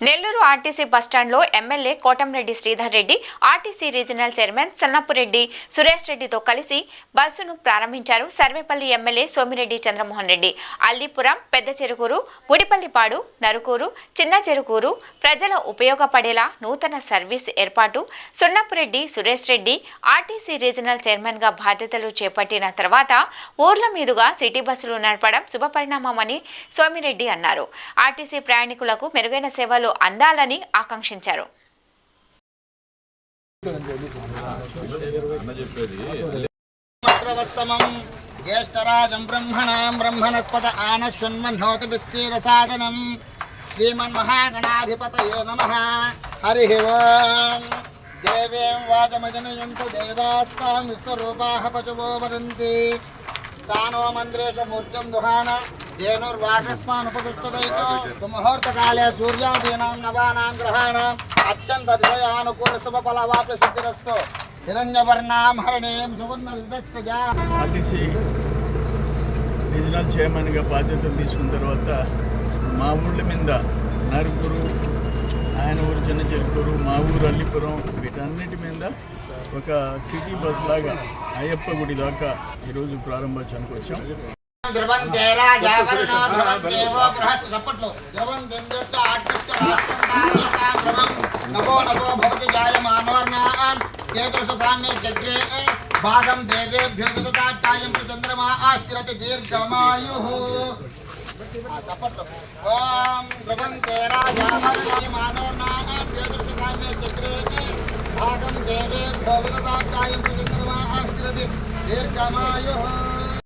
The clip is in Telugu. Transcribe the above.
నెల్లూరు ఆర్టీసీ బస్టాండ్లో MLA Kotamreddy Sridhar Reddy RTC regional chairman Sannapureddy Suresh రెడ్డితో కలిసి బస్సును ప్రారంభించారు. సర్వేపల్లి ఎమ్మెల్యే సోమిరెడ్డి చంద్రమోహన్ రెడ్డి అల్లీపురం, పెద్ద చెరుకూరు, గుడిపల్లిపాడు, నరుకూరు, చిన్న చెరుకూరు ప్రజల ఉపయోగపడేలా నూతన సర్వీస్ ఏర్పాటు. సన్నపురెడ్డి సురేష్ రెడ్డి ఆర్టీసీ రీజనల్ చైర్మన్గా బాధ్యతలు చేపట్టిన తర్వాత ఊర్ల మీదుగా సిటీ బస్సులు నడపడం శుభపరిణామమని సోమిరెడ్డి అన్నారు. ఆర్టీసీ ప్రయాణికులకు మెరుగైన సేవలు అందాలని ఆకాంక్షించారు. జ్యేష్ఠరాజం బ్రహ్మణాం బ్రహ్మణస్పత ఆనశృణ్వన్నోతి విశ్వేరసాదనం శ్రీమన్మహాగణాధిపతయే నమః. హరి ఓం. దేవీం వాచమజనయంత దేవాస్తాం విశ్వరూపాః పశవో వదంతి. సానో మంత్రేషు మూర్ఛం దుహాన ధేనుర్వాకస్మానుపతిష్ఠితో సుముహూర్తకాలే సూర్యాదీనాం నవానాం గ్రహాణాం అత్యంత దిశయానుకూల శుభఫలవాప్య సిద్ధిరస్తు. హిరణ్యవర్ణాం హరిణీం సువర్ణవిదస్య. ఆర్టీసీ రీజనల్ చైర్మన్గా బాధ్యతలు తీసుకున్న తర్వాత మా ఊళ్ళ మీద నరుకూరు, ఆయన ఊరు చిన్న చెరుకూరు, మా ఊరు అల్లిపురం, వీటన్నిటి మీద ఒక సిటీ బస్ లాగా అయ్యప్ప గుడి దాకా ఈరోజు ప్రారంభోత్సవానికి వచ్చాం. భాగం దేవేభ్యో విదతాచాయం చంద్రమా ఆస్థిరతి దీర్ఘమాయుః. ఓం ధ్రువంతే రాజా మానోర్నాం దేదృశసామ్య చక్రే భాగం దేవేభ్యో విదతాచాయం చంద్రమా ఆస్థిరతి దీర్ఘమాయుః.